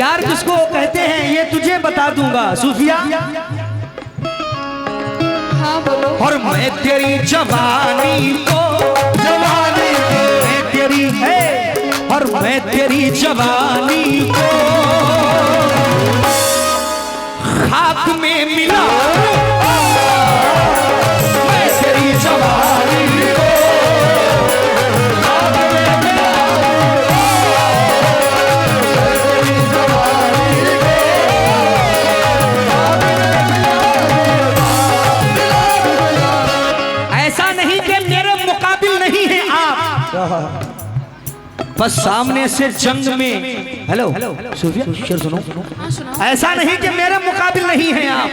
प्यार किसको कहते हैं ये तुझे बता दूंगा सूफिया। हाँ बोलो। और मैं तेरी जवानी को मैं तेरी है और मैं तेरी जवानी को खाक में मिला मैं तेरी जवानी को खाक में मिला तेरी जवानी को ऐसा नहीं कि मेरे मुकाबिल नहीं है आप, बस सामने से जंग में। हेलो सूफिया शेर सुनो। हाँ सुनाओ। ऐसा नहीं कि मेरे मुकाबिल नहीं है आप,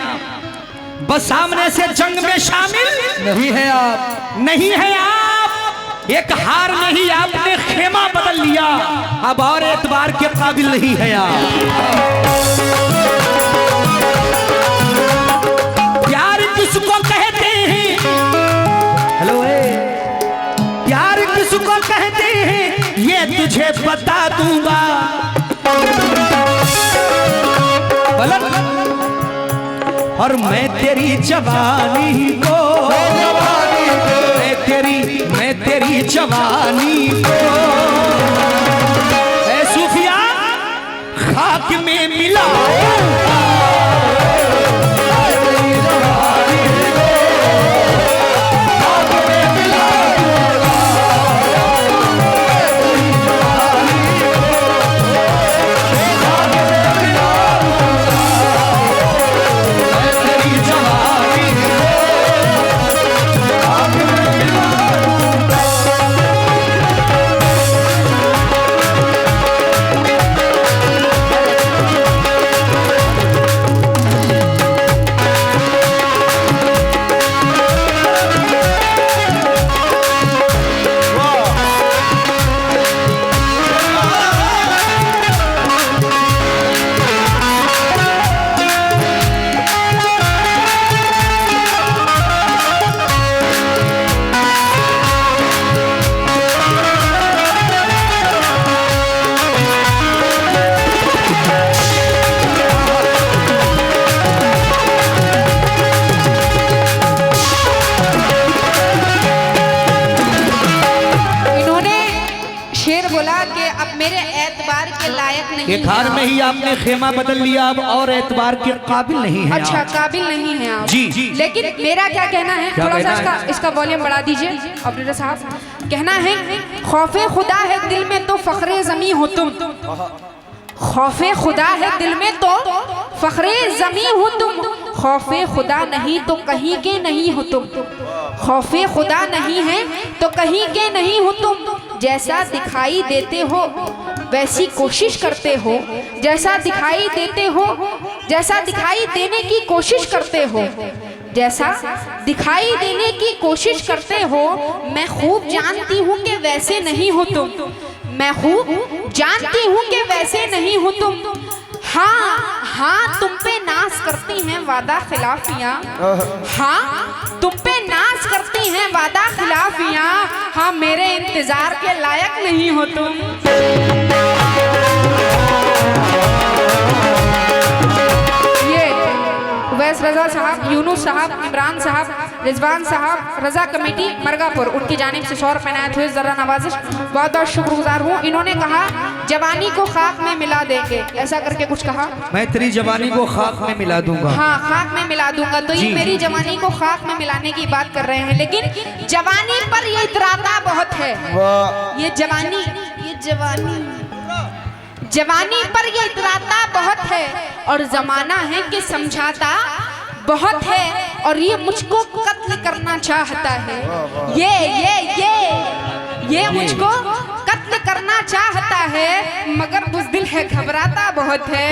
बस सामने से जंग में शामिल नहीं है आप, नहीं है आप। एक हार में ही आपने खेमा बदल लिया, अब और एतबार के काबिल नहीं है आप। प्यार किसको कहते हैं, हेलो प्यार किसको कहते हैं ये तुझे बता दूंगा। और मैं तेरी जवानी को मैं तेरी जवानी को ऐ सूफिया खाक में मिला एक हार में ही आपने खेमा बदल लिया, अब और एतबार के काबिल नहीं है। अच्छा काबिल नहीं है आप। जी। लेकिन मेरा क्या कहना है, क्या थोड़ा कहना सा इसका वॉल्यूम बढ़ा दीजिए ऑपरेटर साहब। कहना है खौफे खुदा है दिल में तो फखरे जमी हो तुम, खौफे खुदा है दिल में तो फखरे जमी हो तुम, खौफे खुदा नहीं तो कहीं के नहीं हो तुम, खौफे खुदा नहीं है तो कहीं के नहीं हो तुम, जैसा दिखाई देते हो वैसी कोशिश करते हो, जैसा दिखाई देते हो जैसा दिखाई देने की कोशिश करते हो, जैसा दिखाई देने की कोशिश करते हो, मैं खूब जानती हूँ कि वैसे नहीं हो तुम, मैं खूब जानती हूँ कि वैसे नहीं हो तुम, हाँ हाँ तुम पे नाज करती हैं वादा खिलाफियाँ, हाँ तुम पे नाज करती हैं वादा खिलाफियाँ, हाँ मेरे इंतजार के लायक नहीं हो तुम। रजा साहब, यूनुस साहब, इमरान साहब, रिजवान साहब, रजा कमेटी मरगापुर, उनकी जानिब से 100 रुपए आए थे, जरा नवाजिश, बहुत बहुत शुक्रगुजार हूँ। इन्होंने कहा जवानी को खाक में मिला देंगे, ऐसा करके कुछ कहा। मैं तेरी जवानी को खाक में मिला दूंगा। हाँ खाक में मिला दूंगा, तो ये मेरी जवानी को खाक में मिलाने की बात कर रहे हैं, लेकिन जवानी पर ये इतराता बहुत है। ये जवानी जवानी पर ये इतराता बहुत है, और जमाना है कि समझाता बहुत है, और ये मुझको कत्ल करना चाहता है, ये मुझको कत्ल करना चाहता है, मगर बुज़दिल है घबराता बहुत है।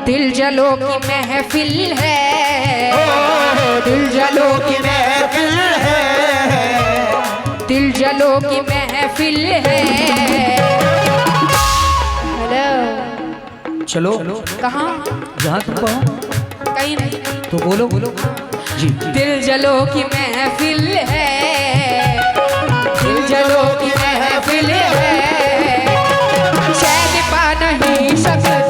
दिल जलो की महफिल है, दिल जलो की महफिल है, दिल जलो की महफिल है। हेलो चलो कहाँ, जहाँ तुम कहो। कहीं नहीं। तो बोलो बोलो जी। दिल जलो की महफिल है, दिल जलो की महफिल है, चैन पा नहीं सकते।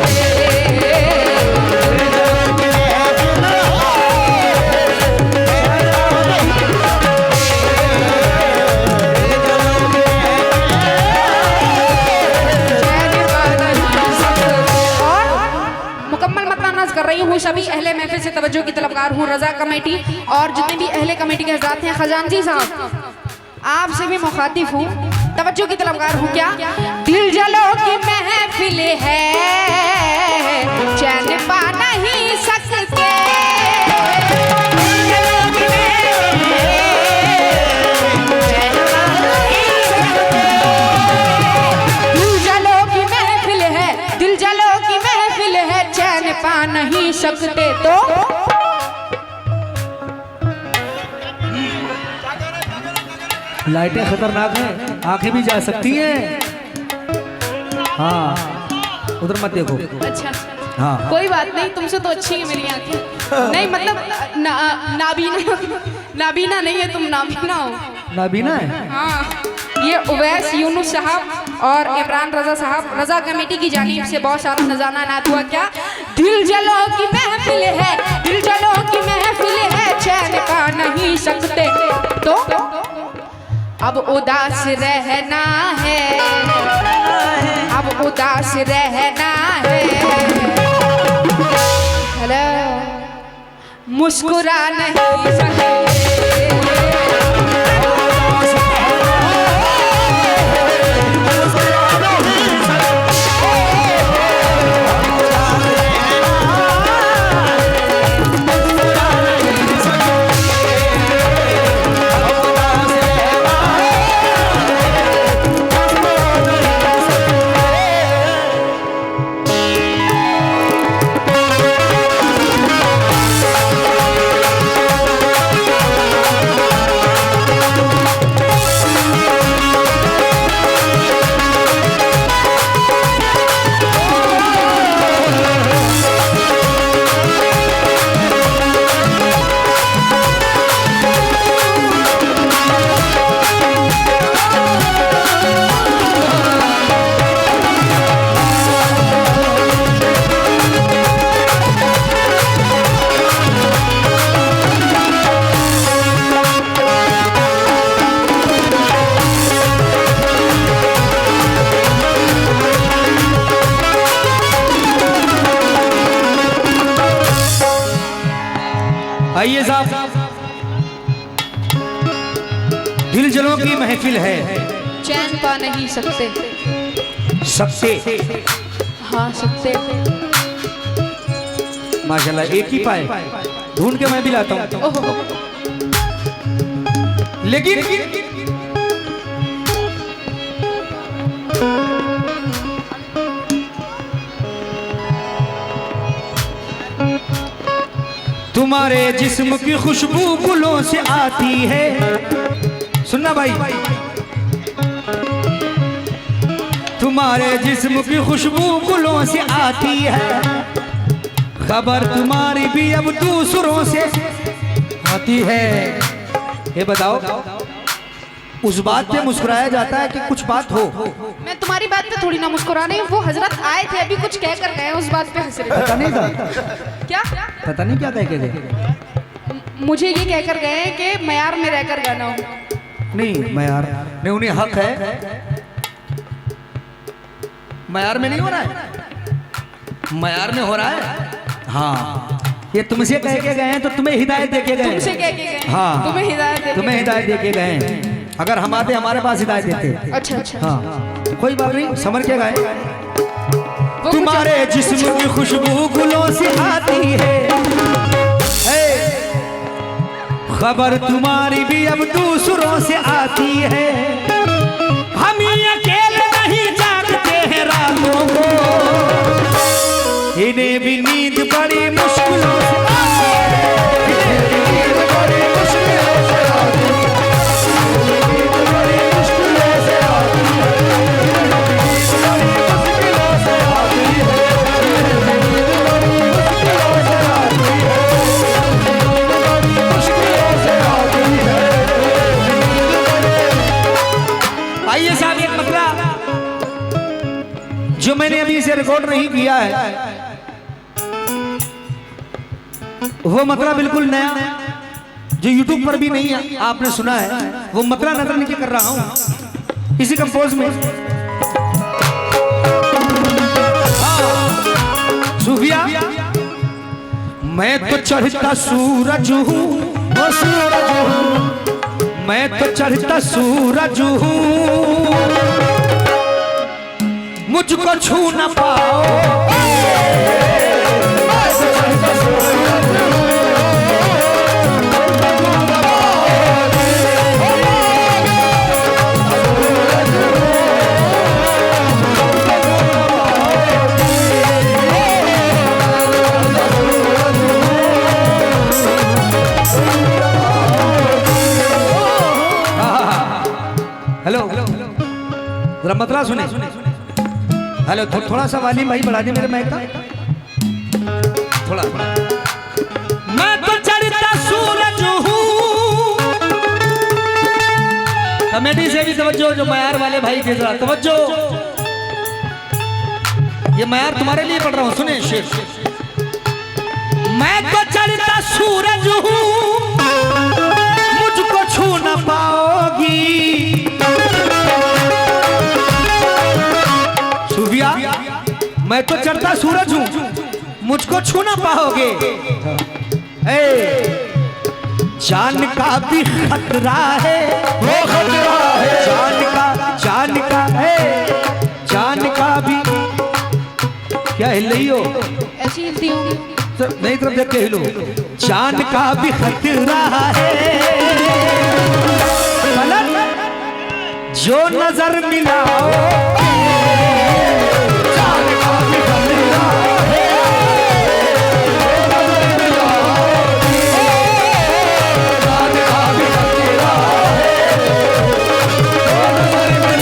कर रही हूँ सभी अहले महफिल से तवज्जो की तलबगार हूँ। रजा कमेटी और जितने भी अहले कमेटी के हज़रात हैं, खजानजी साहब आपसे भी मुखातिब हूँ, तवज्जो की तलबगार हूँ। क्या दिल जलो की महफिल है, चैन पा नहीं सकते। दिल जलो की महफिल है, दिल जलो की महफिल है, चैन पा नहीं सकते। तो लाइटें खतरनाक हैं, आंखें भी जा सकती हैं। हाँ उधर मत देखो। अच्छा हाँ कोई बात नहीं, तुमसे तो अच्छी है मेरी आंखें। नहीं मतलब नाबीना, नाबीना नहीं है तुम, नाबीना हो। नाबीना है। हाँ ये उवैस यूनुस साहब और इमरान रजा साहब, रजा कमेटी की जानिब से बहुत सारा नजाना नात हुआ। क्या दिल जलो की महफिल है, दिल जलो की महफिल है, चैन पा नहीं सकते। तो अब उदास रहना है, अब उदास रहना है, हेलो मुस्कुरा नहीं सकते। आइए साहब, दिल जलों की महफिल है, चैन पा नहीं सकते। सकते हाँ सकते। माशाल्लाह एक ही पाए, ढूंढ के मैं भी लाता हूँ। लेकिन तुम्हारे जिस्म की खुशबू गुलों से आती है। सुनना भाई, तुम्हारे जिस्म की खुशबू गुलों से आती है, खबर तुम्हारी भी अब दूसरों से आती है। ये बताओ, उस बात पे मुस्कुराया जाता है कि कुछ बात हो? मैं तुम्हारी बात पे थोड़ी ना मुस्कुरा रही हूँ, वो हजरत आए थे अभी कुछ कह कर गए, उस बात पे हंस रहे। पता नहीं था क्या? पता नहीं क्या कह के गए। मुझे ये कह कर गए कि मयार में रहकर गाना हो। नहीं मयार नहीं, उन्हें हक है, मयार में नहीं हो रहा है, मयार में हो रहा है। हाँ ये तुमसे कह के गए हैं तो तुम्हें हिदायत दे के गए। तुमसे कह के गए? हाँ तुम्हें हिदायत दे के गए हैं। अगर हम आते हमारे पास हिदायत देते। अच्छा अच्छा हाँ कोई बात नहीं, समझ के गए। तुम्हारे जिस्म की खुशबू गुलों से आती है, खबर तुम्हारी भी अब दूसरों से आती है। हम ही अकेले नहीं जागते हैं रातों को, इन्हें भी नींद बड़ी मुश्किलों से आती है। इन्हें भी नींद बड़ी मुश्किलों से आती है। नींद बड़ी मुश्किलों से आती है। नींद बड़ी मुश्किलों से आती है। नींद बड़ी मुश्किलों से आती है। मतला जो मैंने अभी इसे रिकॉर्ड नहीं किया है, वो मतला बिल्कुल नया जो YouTube पर भी नहीं है, आपने सुना है, वो मतला नजर नीचे कर रहा हूं इसी कंपोज में। सूफिया, मैं तो चढ़ता सूरज हूँ, वो सूरज हूँ, मैं तो चढ़ता सूरज हूँ, मुझको छू न पाओ। हेलो, जरा मतला सुने। हेलो, थोड़ा सा वाली भाई बढ़ा दे मेरे माइक का थोड़ा। मैं तो चढ़ता सूरज हूँ, कमेटी से भी तवज्जो, जो मयार वाले भाई के जरा तवज्जो, ये मयार तुम्हारे लिए पढ़ रहा हूँ, सुने शेर। मैं तो चढ़ता सूरज हूँ, मुझको छू न पाओगी। सूफिया, मैं तो चढ़ता सूरज हूँ, मुझको छू ना पाओगे। जान का भी खतरा है, वो खतरा है, जान का है, जान का भी। क्या हिल रही हो? ऐसी हिलती होंगी। नहीं तरफ देख के हिलो। जान का भी खतरा है, जो नजर मिलाओ, जान का भी खतरा है, जान का भी खतरा है, जो नजर मिलाओ, जान का भी खतरा है, जो नजर मिलाओ।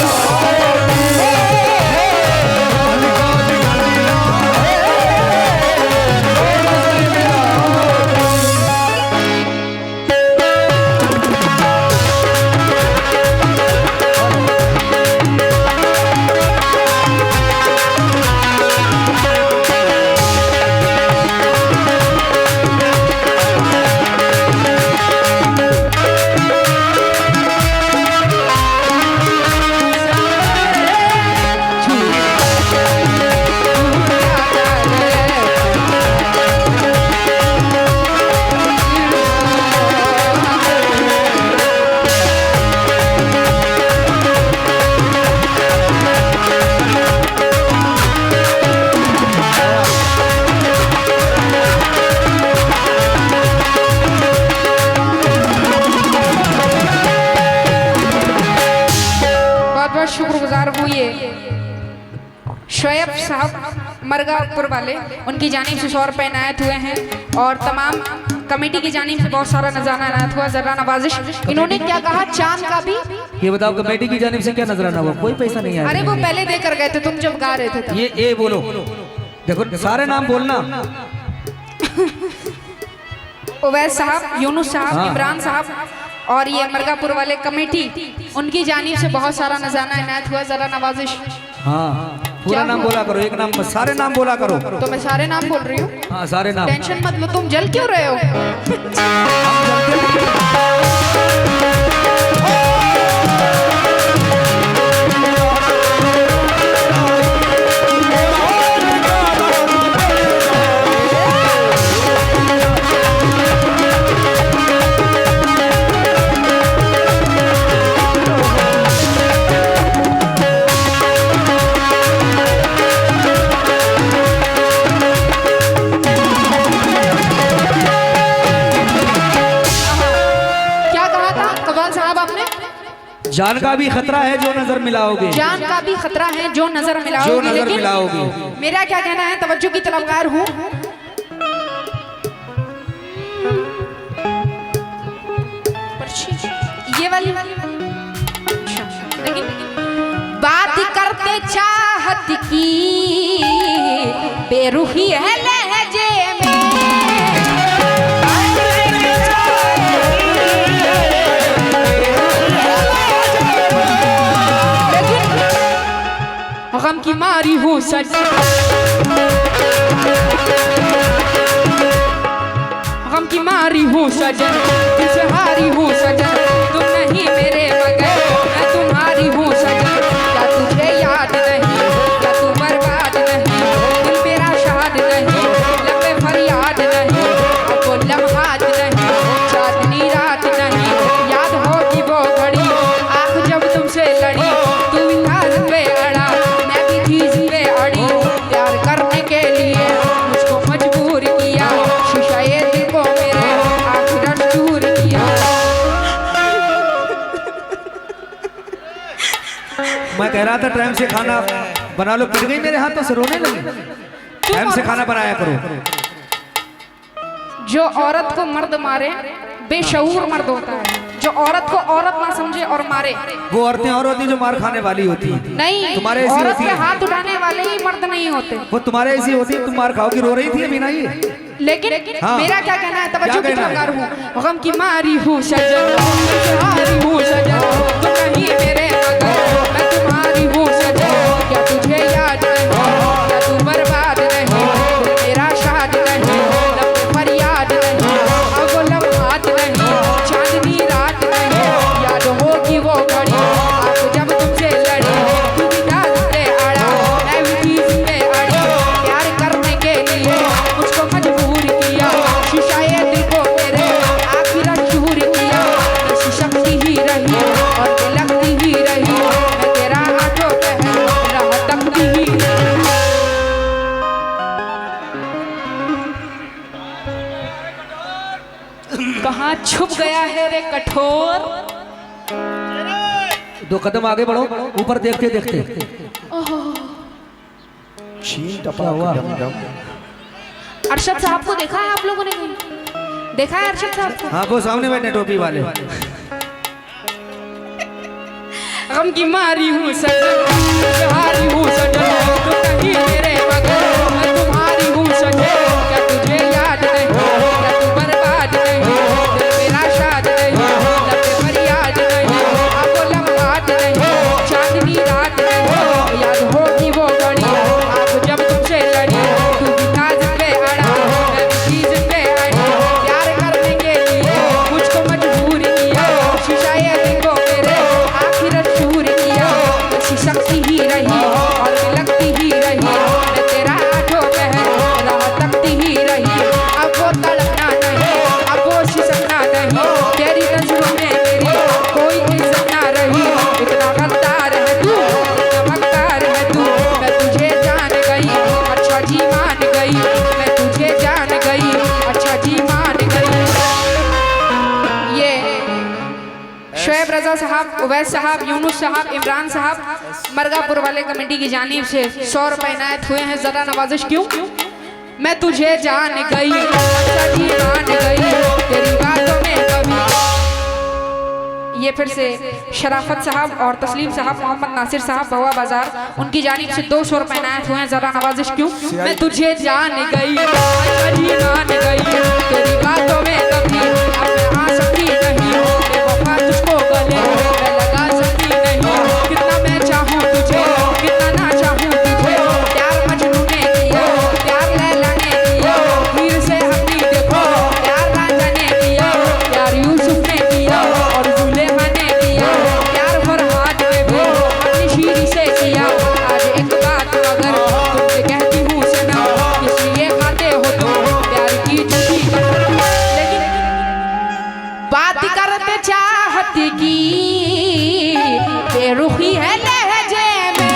शुक्रगुजार हूँ ये शोएब साहब मरगापुर वाले, उनकी जानिब से 100 रुपये इनायत हुए हैं, और तमाम कमेटी की जानिब से बहुत सारा नजराना इनायत हुआ, जरा नवाजिश। इन्होंने क्या कहा, चांद का भी? ये बताओ कमेटी की जानिब से क्या नजराना हुआ? कोई पैसा नहीं आया। अरे वो पहले देकर गए थे, तुम जब गा रहे थे तब। ये बोलो, देखो सारे नाम बोलना। उवैस साहब, यूनुस साहब, इमरान साहब और ये मरगापुर वाले कमेटी, उनकी जानिब से बहुत सारा नजराना इनायत हुआ, जरा नवाजिश। हाँ, पूरा नाम बोला करो, एक नाम, सारे नाम बोला करो। तो मैं सारे नाम बोल रही हूँ। हाँ, सारे नाम। टेंशन मत लो, तुम जल क्यों रहे हो? जान का भी खतरा है जो नजर मिलाओगे, जान का भी खतरा है जो नजर मिलाओगे, जो नजर मिलाओगे। मेरा क्या कहना है, तवज्जो की तलबगार हूँ। ये वाली लेकिन बात करते चाहत की बेरुखी है लहजे में, लेकिन गम की मारी हूँ सजन, गम की मारी हूँ सजन, तुझसे हारी हूँ सजन, तुम नहीं मेरे मगर मैं तुम्हारी हूँ सजन। क्या तुझे याद नहीं, क्या तू बर्बाद नहीं, दिल मेरा शाद नहीं, लंबे फरियाद नहीं, अब वो लम्हात नहीं, चांदनी रात नहीं, याद होगी वो घड़ी आँख जब तुमसे लड़ी, तू विकास पे अड़ा मैं भी चीज पे अड़ी, प्यार करने के लिए मुझको मजबूर किया, शीशा ये दिल को मेरे आखिर चूर किया। मैं कह रहा था टाइम से खाना बना लो, पिट गई मेरे हाथों से, रोने लगी। टाइम से खाना बनाया करो। जो औरत को मर्द मारे बेशऊर मर्द होता है, जो औरत को औरत ना समझे और मारे वो औरतें और होती जो मार खाने वाली होती नहीं, तुम्हारे ऐसी औरत होती पे है। हाथ उठाने वाले ही मर्द नहीं होते, वो तुम्हारे ऐसी होती तुम मार खाओगी। रो रही थी अभी ना ये। लेकिन हाँ। मेरा क्या कहना है, तवज्जो की क्या कहना है? तरफदार हूँ। गम की मारी हूँ सजन, तुझसे हारी हूँ सजन, तुम नहीं मेरे मगर मैं तुम्हारी हूँ सजन। क्या तुझे याद नहीं, क्या तू बर्बाद नहीं, दिल मेरा शाद नहीं, लंबे फरियाद नहीं, अब वो लम्हात नहीं, चांदनी रात नहीं, याद होगी वो घड़ी आँख जब तुमसे लड़ी, तू भी याद पे अड़ा मैं भी चीज पे अड़ी, प्यार करने के लिए मुझको मजबूर किया, शीशा ये दिल को मेरे आखिर चूर किया। ऐसी शक्ति ही रही और लगती ही रही, मैं तेरा आंखों पे राह तकती ही रही। कहाँ छुप गया है रे कठोर, 2 कदम आगे बढ़ो, ऊपर देखते देखते। क्या हुआ? अरशद साहब को देखा है आप लोगों ने कहीं? देखा है अरशद साहब को? हाँ वो सामने बैठे टोपी वाले। गम की मारी हूँ सजन, हारी हूँ सजन, तू कहीं मेरे मगर मैं तुम्हारी हूँ सजन। क्या तुझे याद नहीं, क्या तू बर्बाद नहीं, दिल मेरा शाद नहीं, लंबे फरियाद नहीं, अब वो लम्हात नहीं, चांदनी रात नहीं, याद होगी वो घड़ी आप जब तुमसे लड़ी, तू भी ताज पे अड़ा मैं भी चीज पे अड़ी, प्यार करने के लिए मुझको मजबूर किया, शीशा ये दिल को मेरे आखिर चूर किया। ऐसी शक्ति ही रही और लगती ही रही, मैं तेरा आंखों पे राह तकती ही रही, अब वो तड़पना नहीं, अब वो सिसकना नहीं, तेरी नजरों में मेरी कोई इज्जत ना रही। इतना गद्दार है तू, इतना मक्कार है तू, मैं तुझे जान गई अच्छा जी मान गई, मैं तुझे जान गई अच्छा जी मान गई। ये शोएब रजा साहब, उवैस साहब, यूनुस साहब, इमरान साहब मरगापुर वाले कमेटी की जानिब से 100 रुपए इनायत हुए हैं। जरा नवाजिश क्यों? मैं तुझे जान गई अच्छा जी मान गई, तेरी बातों में कभी। ये फिर से शराफत साहब और तस्लीम साहब, मोहम्मद नासिर साहब भवा बाजार, उनकी जानिब से 200 रुपए इनायत हुए हैं। जरा नवाजिश क्यों? मैं तुझे जान गई अच्छा जी मान गई, तेरी बातों में कभी अब मैं आ सकती नहीं, बेवफा तुझको गले मैं लगा सकती नहीं, कितना मैं चाहूँ तुझे कितना ना चाहूँ तुझे, प्यार मजनू ने किया, प्यार लैला ने किया, हीर से हमने देखो प्यार रांझा ने किया, प्यार यूसुफ ने किया और जुलेहा ने किया, प्यार फरहाद ने भी अपनी शीरी से किया। आज एक बात अगर तुमसे कहती हूँ सनम, इसलिए खाते हो तुम प्यार की झूठी कसम, लेकिन बात करते चाहत की बेरुखी है लहजे में,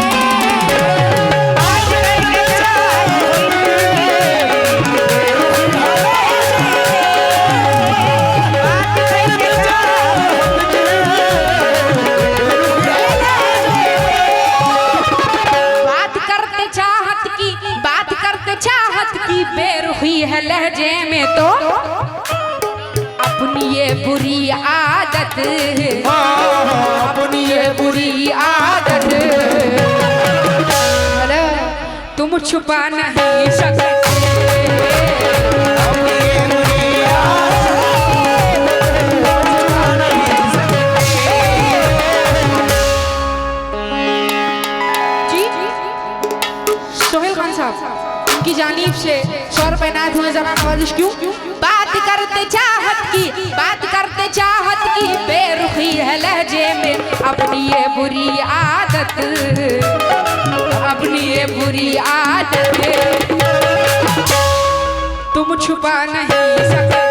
बात करते चाहत की बेरुखी है लहजे में, तो अपनी ये बुरी आदत, अपनी ये बुरी आदत तुम छुपा नहीं सकते। जी साहब उनकी जानीब से 100 रुपए नायत हुए जरा नवाजिश क्यों। बात करते चाहत की बेरुखी है लहजे में, अपनी ये बुरी आदत तुम छुपा नहीं सकते।